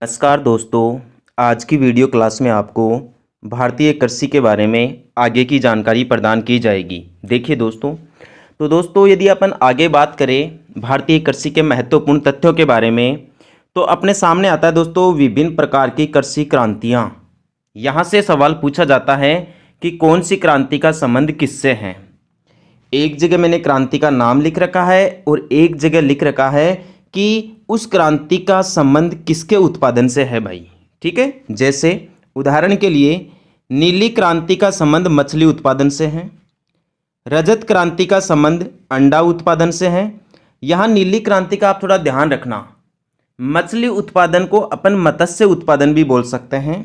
नमस्कार दोस्तों। आज की वीडियो क्लास में आपको भारतीय कृषि के बारे में आगे की जानकारी प्रदान की जाएगी। देखिए दोस्तों यदि अपन आगे बात करें भारतीय कृषि के महत्वपूर्ण तथ्यों के बारे में तो अपने सामने आता है दोस्तों विभिन्न प्रकार की कृषि क्रांतियाँ। यहाँ से सवाल पूछा जाता है कि कौन सी क्रांति का संबंध किससे है। एक जगह मैंने क्रांति का नाम लिख रखा है और एक जगह लिख रखा है कि उस क्रांति का संबंध किसके उत्पादन से है भाई। ठीक है, जैसे उदाहरण के लिए नीली क्रांति का संबंध मछली उत्पादन से है, रजत क्रांति का संबंध अंडा उत्पादन से है। यहाँ नीली क्रांति का आप थोड़ा ध्यान रखना, मछली उत्पादन को अपन मत्स्य उत्पादन भी बोल सकते हैं।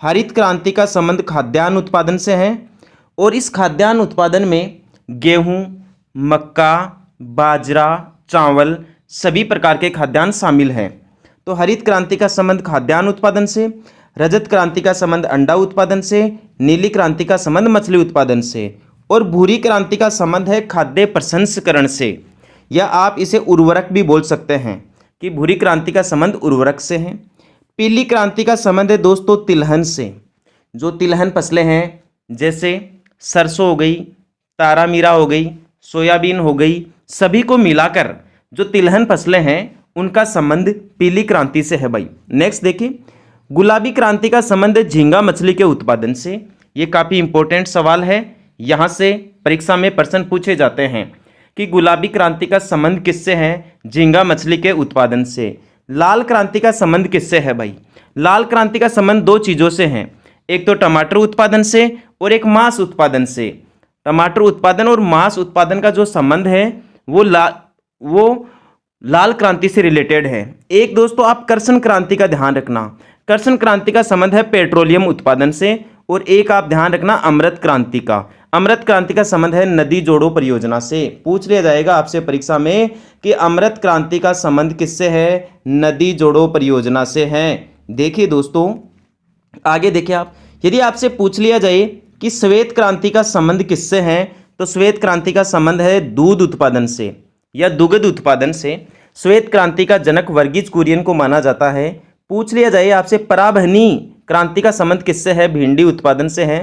हरित क्रांति का संबंध खाद्यान्न उत्पादन से है और इस खाद्यान्न उत्पादन में गेहूँ, मक्का, बाजरा, चावल सभी प्रकार के खाद्यान्न शामिल हैं। तो हरित क्रांति का संबंध खाद्यान्न उत्पादन से, रजत क्रांति का संबंध अंडा उत्पादन से, नीली क्रांति का संबंध मछली उत्पादन से और भूरी क्रांति का संबंध है खाद्य प्रसंस्करण से, या आप इसे उर्वरक भी बोल सकते हैं कि भूरी क्रांति का संबंध उर्वरक से है। पीली क्रांति का संबंध है दोस्तों तिलहन से। जो तिलहन फसलें हैं जैसे सरसों हो गई, तारा मीरा हो गई, सोयाबीन हो गई, सभी को मिलाकर जो तिलहन फसलें हैं उनका संबंध पीली क्रांति से है भाई। नेक्स्ट देखिए, गुलाबी क्रांति का संबंध है झींगा मछली के उत्पादन से। ये काफ़ी इंपॉर्टेंट सवाल है, यहाँ से परीक्षा में प्रश्न पूछे जाते हैं कि गुलाबी क्रांति का संबंध किससे है, झींगा मछली के उत्पादन से। लाल क्रांति का संबंध किससे है भाई। लाल क्रांति का संबंध दो चीज़ों से है, एक तो टमाटर उत्पादन से और एक मांस उत्पादन से। टमाटर उत्पादन और मांस उत्पादन का जो संबंध है वो लाल क्रांति से रिलेटेड है। एक दोस्तों आप कर्षण क्रांति का ध्यान रखना, कर्षण क्रांति का संबंध है पेट्रोलियम उत्पादन से। और एक आप ध्यान रखना अमृत क्रांति का, अमृत क्रांति का संबंध है नदी जोड़ो परियोजना से। पूछ लिया जाएगा आपसे परीक्षा में कि अमृत क्रांति का संबंध किससे है, नदी जोड़ो परियोजना से है। देखिए दोस्तों आगे देखिए आप, यदि आपसे पूछ लिया जाए कि श्वेत क्रांति का संबंध किससे है तो श्वेत क्रांति का संबंध है दूध उत्पादन से या दुग्ध उत्पादन से। श्वेत क्रांति का जनक वर्गीज कुरियन को माना जाता है। पूछ लिया जाए आपसे पराभनी क्रांति का संबंध किससे है, भिंडी उत्पादन से है।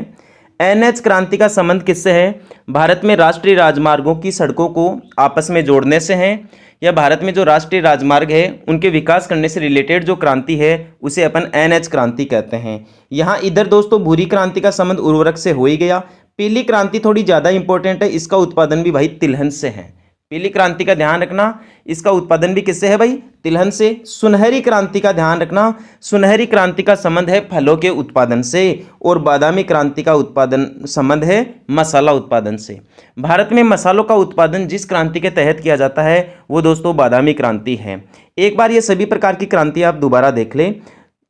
एनएच क्रांति का संबंध किससे है, भारत में राष्ट्रीय राजमार्गों की सड़कों को आपस में जोड़ने से है, या भारत में जो राष्ट्रीय राजमार्ग है उनके विकास करने से रिलेटेड जो क्रांति है उसे अपन एनएच क्रांति कहते हैं। यहाँ इधर दोस्तों भूरी क्रांति का संबंध उर्वरक से हो ही गया। पीली क्रांति थोड़ी ज़्यादा इंपॉर्टेंट है, इसका उत्पादन भी भाई तिलहन से है। पीली क्रांति का ध्यान रखना, इसका उत्पादन भी किससे है भाई, तिलहन से। सुनहरी क्रांति का ध्यान रखना, सुनहरी क्रांति का संबंध है फलों के उत्पादन से और बादामी क्रांति का उत्पादन संबंध है मसाला उत्पादन से। भारत में मसालों का उत्पादन जिस क्रांति के तहत किया जाता है वो दोस्तों बादामी क्रांति है। एक बार ये सभी प्रकार की क्रांति आप दोबारा देख लें।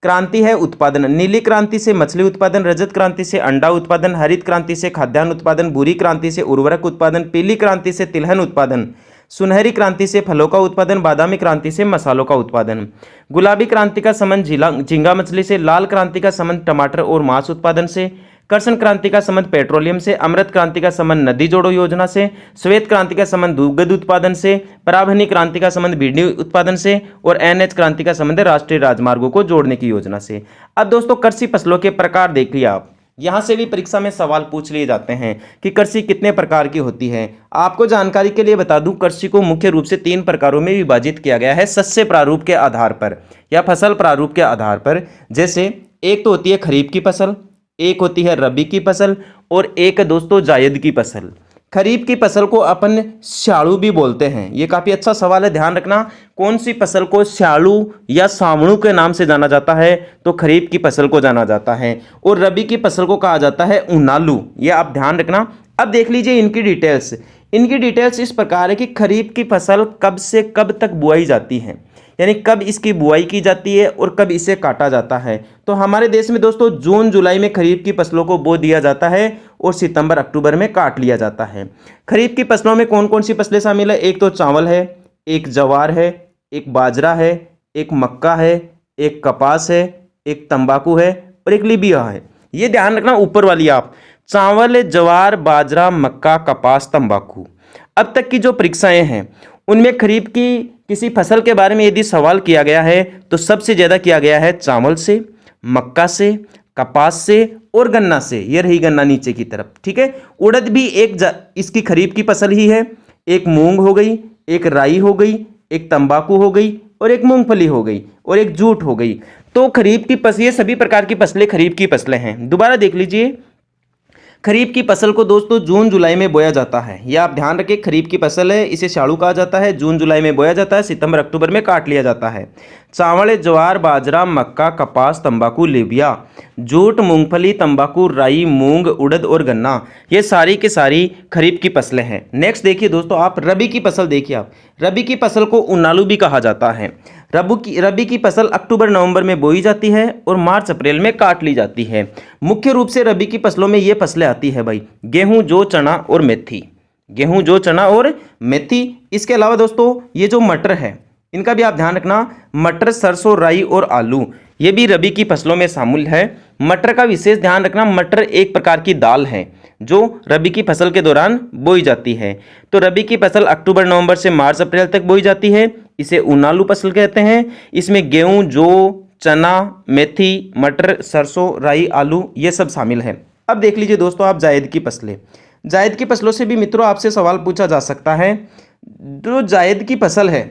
क्रांति है उत्पादन, नीली क्रांति से मछली उत्पादन, रजत क्रांति से अंडा उत्पादन, हरित क्रांति से खाद्यान्न उत्पादन, भूरी क्रांति से उर्वरक उत्पादन, पीली क्रांति से तिलहन उत्पादन, सुनहरी क्रांति से फलों का उत्पादन, बादामी क्रांति से मसालों का उत्पादन। गुलाबी क्रांति का संबंध झींगा मछली से, लाल क्रांति का संबंध टमाटर और मांस उत्पादन से, कर्षण क्रांति का संबंध पेट्रोलियम से, अमृत क्रांति का संबंध नदी जोड़ो योजना से, श्वेत क्रांति का संबंध दुग्ध उत्पादन से, पराभनी क्रांति का संबंध भिंडी उत्पादन से और एनएच क्रांति का संबंध राष्ट्रीय राजमार्गों को जोड़ने की योजना से। अब दोस्तों कृषि फसलों के प्रकार देख लिया आप, यहाँ से भी परीक्षा में सवाल पूछ लिए जाते हैं कि कृषि कितने प्रकार की होती है। आपको जानकारी के लिए बता दूं, कृषि को मुख्य रूप से 3 प्रकारों में विभाजित किया गया है सस्य प्रारूप के आधार पर या फसल प्रारूप के आधार पर। जैसे एक तो होती है खरीफ की फसल, एक होती है रबी की फसल और एक दोस्तों जायद की फसल। खरीफ की फसल को अपन स्याड़ू भी बोलते हैं। ये काफ़ी अच्छा सवाल है, ध्यान रखना कौन सी फसल को स्याड़ू या सावणु के नाम से जाना जाता है तो खरीफ की फसल को जाना जाता है। और रबी की फसल को कहा जाता है उनालू, ये आप ध्यान रखना। अब देख लीजिए इनकी डिटेल्स। इनकी डिटेल्स इस प्रकार है कि खरीफ की फसल कब से कब तक बुआई जाती है, यानी कब इसकी बुआई की जाती है और कब इसे काटा जाता है। तो हमारे देश में दोस्तों जून जुलाई में खरीफ की फसलों को बो दिया जाता है और सितंबर अक्टूबर में काट लिया जाता है। खरीफ की फसलों में कौन कौन सी फसलें शामिल है, एक तो चावल है, एक ज्वार है, एक बाजरा है, एक मक्का है, एक कपास है, एक तंबाकू है और एक लिबिया है। ये ध्यान रखना ऊपर वाली आप, चावल, ज्वार, बाजरा, मक्का, कपास, तंबाकू। अब तक की जो परीक्षाएं हैं उनमें खरीफ की किसी फसल के बारे में यदि सवाल किया गया है तो सबसे ज़्यादा किया गया है चावल से, मक्का से, कपास से और गन्ना से। ये रही गन्ना नीचे की तरफ, ठीक है। उड़द भी इसकी खरीफ की फसल ही है। एक मूंग हो गई, एक राई हो गई, एक तंबाकू हो गई और एक मूंगफली हो गई और एक जूट हो गई। तो खरीफ की फसल, ये सभी प्रकार की फसलें खरीफ की फसलें हैं। दोबारा देख लीजिए, खरीफ की फसल को दोस्तों जून जुलाई में बोया जाता है। यह आप ध्यान रखें, खरीफ की फसल है, इसे शाड़ू कहा जाता है। जून जुलाई में बोया जाता है, सितंबर अक्टूबर में काट लिया जाता है। चावल, ज्वार, बाजरा, मक्का, कपास, तंबाकू, लोबिया, जूट, मूंगफली, तंबाकू, राई, मूंग, उड़द और गन्ना, ये सारी की सारी खरीफ की फसलें हैं। नेक्स्ट देखिए दोस्तों, आप रबी की फसल देखिए। आप रबी की फसल को उनालू भी कहा जाता है। रबी की फसल अक्टूबर नवंबर में बोई जाती है और मार्च अप्रैल में काट ली जाती है। मुख्य रूप से रबी की फसलों में ये फसलें आती है भाई, गेहूं, जौ, चना और मेथी। गेहूं, जौ, चना और मेथी। इसके अलावा दोस्तों ये जो मटर है, इनका भी आप ध्यान रखना। मटर, सरसों, राई और आलू, ये भी रबी की फसलों में शामिल है। मटर का विशेष ध्यान रखना, मटर एक प्रकार की दाल है जो रबी की फसल के दौरान बोई जाती है। तो रबी की फसल अक्टूबर नवंबर से मार्च अप्रैल तक बोई जाती है। इसे उनालू फसल कहते हैं। इसमें गेहूं, जौ, चना, मेथी, मटर, सरसों, राई, आलू, ये सब शामिल है। अब देख लीजिए दोस्तों आप जायद की फसलें। जायद की फसलों से भी मित्रों आपसे सवाल पूछा जा सकता है। जो जायद की फसल है,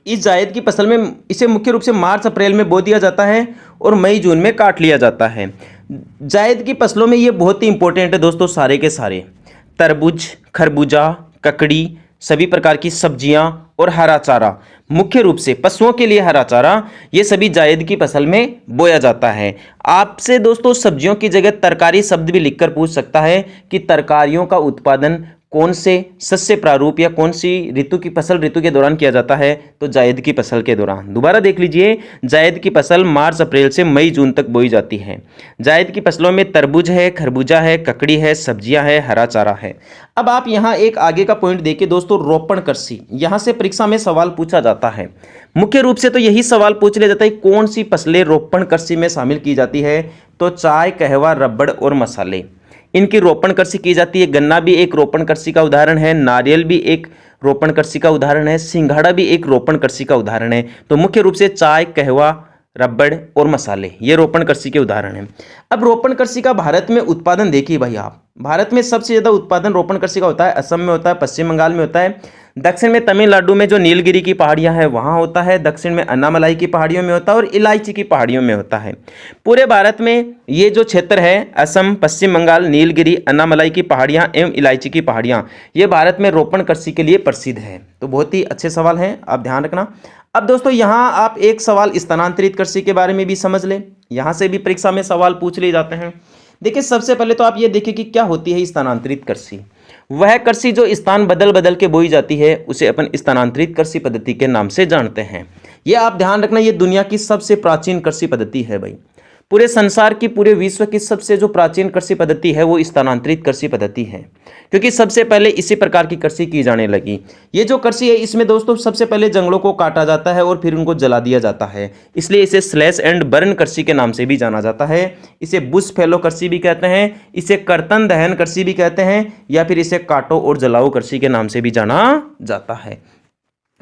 इस जायद की फसल में इसे मुख्य रूप से मार्च अप्रैल में बो दिया जाता है और मई जून में काट लिया जाता है। जायद की फसलों में ये बहुत ही इंपॉर्टेंट है दोस्तों, सारे के सारे तरबूज, खरबूजा, ककड़ी, सभी प्रकार की सब्जियां और हरा चारा, मुख्य रूप से पशुओं के लिए हरा चारा, ये सभी जायद की फसल में बोया जाता है। आपसे दोस्तों सब्जियों की जगह तरकारी शब्द भी लिखकर पूछ सकता है कि तरकारियों का उत्पादन कौन से शस्य प्रारूप या कौन सी ऋतु की फसल ऋतु के दौरान किया जाता है, तो जायद की फसल के दौरान। दोबारा देख लीजिए, जायद की फसल मार्च अप्रैल से मई जून तक बोई जाती है। जायद की फसलों में तरबूज है, खरबूजा है, ककड़ी है, सब्जियां है, हरा चारा है। अब आप यहाँ एक आगे का पॉइंट देखिए दोस्तों, रोपण कृषि। यहाँ से परीक्षा में सवाल पूछा जाता है। मुख्य रूप से तो यही सवाल पूछ लिया जाता है, कौन सी फसलें रोपण कृषि में शामिल की जाती है, तो चाय, कहवा, रबड़ और मसाले, इनकी रोपण कृषि की जाती है। गन्ना भी एक रोपण कृषि का उदाहरण है, नारियल भी एक रोपण कृषि का उदाहरण है, सिंघाड़ा भी एक रोपण कृषि का उदाहरण है। तो मुख्य रूप से चाय, कहवा, रबड़ और मसाले, ये रोपण कृषि के उदाहरण हैं। अब रोपण कृषि का भारत में उत्पादन देखिए भाई आप, भारत में सबसे ज़्यादा उत्पादन रोपण कृषि का होता है असम में होता है, पश्चिम बंगाल में होता है। दक्षिण में तमिलनाडु में जो नीलगिरी की पहाड़ियां हैं वहाँ होता है, दक्षिण में अन्नामलाई की पहाड़ियों में होता है और इलायची की पहाड़ियों में होता है। पूरे भारत में ये जो क्षेत्र है, असम, पश्चिम बंगाल, नीलगिरी, अन्नामलाई की पहाड़ियाँ एवं इलायची की पहाड़ियाँ, ये भारत में रोपण कृषि के लिए प्रसिद्ध है। तो बहुत ही अच्छे सवाल हैं, आप ध्यान रखना। अब दोस्तों यहाँ आप एक सवाल स्थानांतरित कृषि के बारे में भी समझ लें, यहाँ से भी परीक्षा में सवाल पूछ लिए जाते हैं। देखिए सबसे पहले तो आप ये देखिए कि क्या होती है स्थानांतरित कृषि। वह कृषि जो स्थान बदल बदल के बोई जाती है उसे अपन स्थानांतरित कृषि पद्धति के नाम से जानते हैं। ये आप ध्यान रखना, ये दुनिया की सबसे प्राचीन कृषि पद्धति है भाई। पूरे संसार की, पूरे विश्व की सबसे जो प्राचीन कृषि पद्धति है वो स्थानांतरित कृषि पद्धति है, क्योंकि सबसे पहले इसी प्रकार की कृषि की जाने लगी। ये जो कृषि है इसमें दोस्तों सबसे पहले जंगलों को काटा जाता है और फिर उनको जला दिया जाता है, इसलिए इसे स्लैश एंड बर्न कृषि के नाम से भी जाना जाता है। इसे बुश फैलो कृषि भी कहते हैं, इसे कर्तन दहन कृषि भी कहते हैं, या फिर इसे काटो और जलाओ कृषि के नाम से भी जाना जाता है।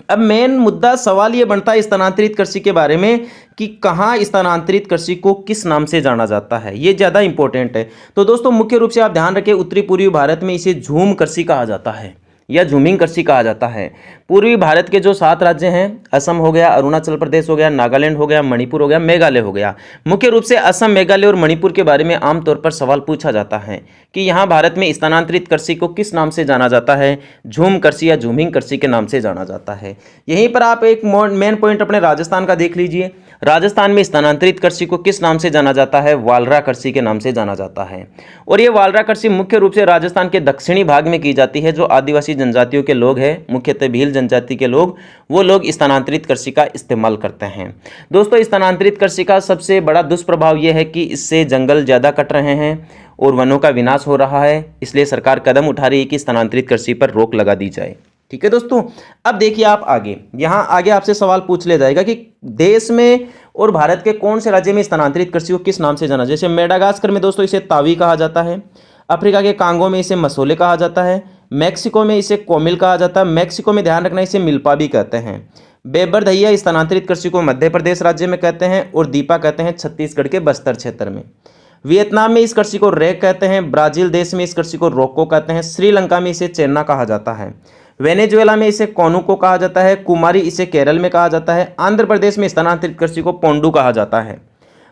अब मेन मुद्दा सवाल ये बनता है स्थानांतरित कृषि के बारे में कि कहाँ स्थानांतरित कृषि को किस नाम से जाना जाता है, ये ज़्यादा इंपॉर्टेंट है। तो दोस्तों मुख्य रूप से आप ध्यान रखें, उत्तरी पूर्वी भारत में इसे झूम कृषि कहा जाता है या झूमिंग कृषि कहा जाता है। पूर्वी भारत के जो 7 राज्य हैं, असम हो गया, अरुणाचल प्रदेश हो गया, नागालैंड हो गया, मणिपुर हो गया, मेघालय हो गया। मुख्य रूप से असम, मेघालय और मणिपुर के बारे में आमतौर पर सवाल पूछा जाता है कि यहाँ भारत में स्थानांतरित कृषि को किस नाम से जाना जाता है, झूम कृषि या झूमिंग कृषि के नाम से जाना जाता है। यहीं पर आप एक मेन पॉइंट अपने राजस्थान का देख लीजिए। राजस्थान में स्थानांतरित कृषि को किस नाम से जाना जाता है, वालरा कृषि के नाम से जाना जाता है। और ये वालरा कृषि मुख्य रूप से राजस्थान के दक्षिणी भाग में की जाती है। जो आदिवासी जनजातियों के लोग हैं, मुख्यतः भील जनजाति के लोग, वो लोग स्थानांतरित कृषि का इस्तेमाल करते हैं। दोस्तों स्थानांतरित कृषि का सबसे बड़ा दुष्प्रभाव यह है कि इससे जंगल ज़्यादा कट रहे हैं और वनों का विनाश हो रहा है, इसलिए सरकार कदम उठा रही है कि स्थानांतरित कृषि पर रोक लगा दी जाए। ठीक है दोस्तों, अब देखिए आप आगे, यहाँ आगे आपसे सवाल पूछ लिया जाएगा कि देश में और भारत के कौन से राज्य में स्थानांतरित कृषि को किस नाम से जाना। जैसे मेडागास्कर में दोस्तों इसे तावी कहा जाता है, अफ्रीका के कांगो में इसे मसोले कहा जाता है, मैक्सिको में इसे कोमिल कहा जाता है। मैक्सिको में ध्यान रखना इसे मिल्पा भी कहते हैं। बेबरधैया स्थानांतरित कृषि को मध्य प्रदेश राज्य में कहते हैं और दीपा कहते हैं छत्तीसगढ़ के बस्तर क्षेत्र में। वियतनाम में इस कृषि को रेक कहते हैं। ब्राजील देश में इस कृषि को रोको कहते हैं। श्रीलंका में इसे चेन्ना कहा जाता है। वेनेजुएला में इसे कोनुको कहा जाता है। कुमारी इसे केरल में कहा जाता है। आंध्र प्रदेश में स्थानांतरित कृषि को पोंडू कहा जाता है।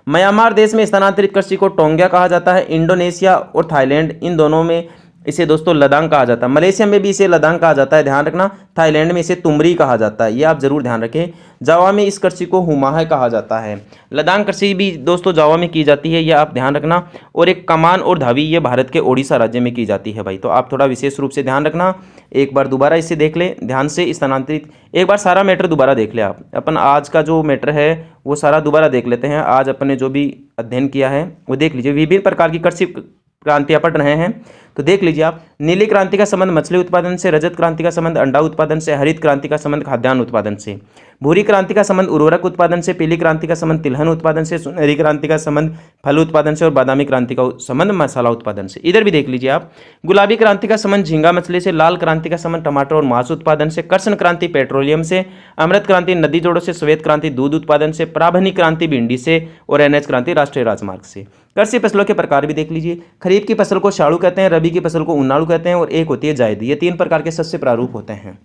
म्यांमार देश में स्थानांतरित कृषि को टोंग्या कहा जाता है। इंडोनेशिया और थाईलैंड इन दोनों में इसे दोस्तों लदांग कहा जाता है। मलेशिया में भी इसे लदांग कहा जाता है, ध्यान रखना। थाईलैंड में इसे तुमरी कहा जाता है, ये आप जरूर ध्यान रखें। जावा में इस कृषि को हुमाह कहा जाता है। लदांग कृषि भी दोस्तों जावा में की जाती है, यह आप ध्यान रखना। और एक कमान और धावी ये भारत के ओडिशा राज्य में की जाती है भाई, तो आप थोड़ा विशेष रूप से ध्यान रखना। एक बार दोबारा इसे देख ले ध्यान से, स्थानांतरित एक बार सारा मैटर दोबारा देख ले आप। अपन आज का जो मैटर है वो सारा दोबारा देख लेते हैं। आज अपन ने जो भी अध्ययन किया है वो देख लीजिए। विभिन्न प्रकार की कृषि क्रांतियां पढ़ रहे हैं तो देख लीजिए आप। नीली क्रांति का संबंध मछली उत्पादन से, रजत क्रांति का संबंध अंडा उत्पादन से, हरित क्रांति का संबंध खाद्यान्न उत्पादन से, भूरी क्रांति का संबंध उर्वरक उत्पादन से, पीली क्रांति का संबंध तिलहन उत्पादन से, सुनहरी क्रांति का संबंध फल उत्पादन से और बादामी क्रांति का संबंध मसाला उत्पादन से। इधर भी देख लीजिए आप। गुलाबी क्रांति का संबंध झींगा मछली से, लाल क्रांति का संबंध टमाटर और मांस उत्पादन से, कृष्ण क्रांति पेट्रोलियम से, अमृत क्रांति नदी जोड़ों से, श्वेत क्रांति दूध उत्पादन से, प्राभनी क्रांति भिंडी से और एनएच क्रांति राष्ट्रीय राजमार्ग से। कृषि फसलों के प्रकार भी देख लीजिए। खरीफ की फसल को शाड़ू कहते हैं, रबी की फसल को उन्नाड़ू कहते हैं और एक होती है जायद। ये 3 प्रकार के शस्य प्रारूप होते हैं।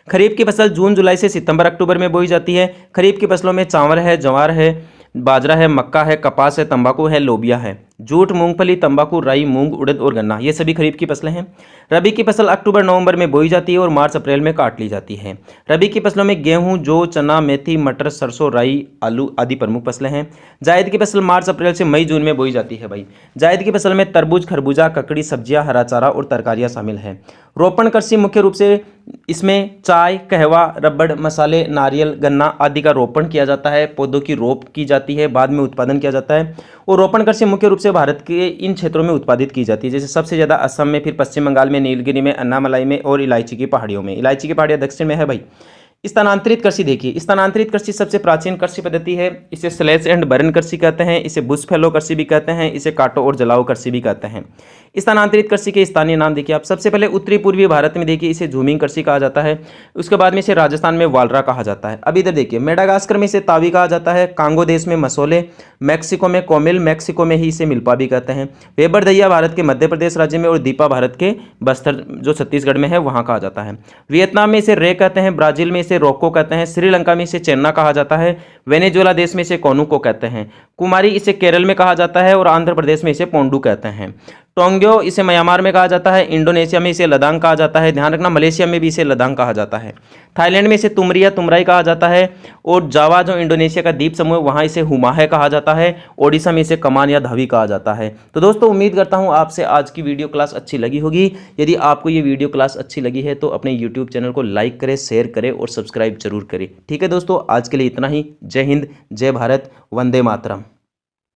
खरीफ की फसल जून जुलाई से सितंबर अक्टूबर में बोई जाती है। खरीफ की फसलों में चावल है, ज्वार है, बाजरा है, मक्का है, कपास है, तंबाकू है, लोबिया है। जूट, मूंगफली, तंबाकू, राई, मूंग, उड़द और गन्ना, ये सभी खरीफ की फसलें हैं। रबी की फसल अक्टूबर नवंबर में बोई जाती है और मार्च अप्रैल में काट ली जाती है। रबी की फसलों में गेहूं, जौ, चना, मेथी, मटर, सरसों, राई, आलू आदि प्रमुख फसलें हैं। जायद की फसल मार्च अप्रैल से मई जून में बोई जाती है भाई। जायद की फसल में तरबूज, खरबूजा, ककड़ी, सब्जियां, हरा चारा और तरकारियां शामिल है। रोपण कृषि मुख्य रूप से इसमें चाय, कहवा, रबड़, मसाले, नारियल, गन्ना आदि का रोपण किया जाता है। पौधों की रोप की जाती है, बाद में उत्पादन किया जाता है। और रोपण कृषि मुख्य रूप से भारत के इन क्षेत्रों में उत्पादित की जाती है, जैसे सबसे ज़्यादा असम में, फिर पश्चिम बंगाल में, नीलगिरी में, अन्नामलाई में और इलायची की पहाड़ियों में। इलायची की पहाड़ियाँ दक्षिण में है भाई। स्थानांतरित कृषि देखिए। स्थानांतरित कृषि सबसे प्राचीन कृषि पद्धति है। इसे स्लैश एंड बर्न कृषि कहते हैं, इसे बुश फैलो कृषि भी कहते हैं, इसे काटो और जलाओ कृषि भी कहते हैं। स्थानांतरित कृषि के स्थानीय नाम देखिए आप। सबसे पहले उत्तरी पूर्वी भारत में देखिए इसे झूमिंग कृषि कहा जाता है। उसके बाद में इसे राजस्थान में वालरा कहा जाता है। अब इधर देखिए, मेडागास्कर में इसे तावी कहा जाता है, कांगो देश में मसोले, मैक्सिको में कोमिल, मैक्सिको में ही इसे मिल्पा भी कहते हैं। वेबरधैया भारत के मध्य प्रदेश राज्य में और दीपा भारत के बस्तर जो छत्तीसगढ़ में है वहाँ कहा जाता है। वियतनाम में इसे रे कहते हैं, ब्राजील में इसे रोको कहते हैं, श्रीलंका में इसे चेन्ना कहा जाता है, वेनेजुएला देश में इसे कोनुको कहते हैं, कुमारी इसे केरल में कहा जाता है और आंध्र प्रदेश में इसे पोंडू कहते हैं। टोंग्यो इसे म्यांमार में कहा जाता है, इंडोनेशिया में इसे लदांग कहा जाता है, ध्यान रखना मलेशिया में भी इसे लदांग कहा जाता है, थाईलैंड में इसे तुमरिया तुमराई कहा जाता है और जावा जो इंडोनेशिया का द्वीप समूह वहाँ इसे हुमाह कहा जाता है, ओडिशा में इसे कमान या धावी कहा जाता है। तो दोस्तों उम्मीद करता हूँ आपसे आज की वीडियो क्लास अच्छी लगी होगी। यदि आपको ये वीडियो क्लास अच्छी लगी है तो अपने यूट्यूब चैनल को लाइक करें, शेयर करें और सब्सक्राइब जरूर करें। ठीक है दोस्तों, आज के लिए इतना ही। जय हिंद, जय भारत, वंदे मातरम।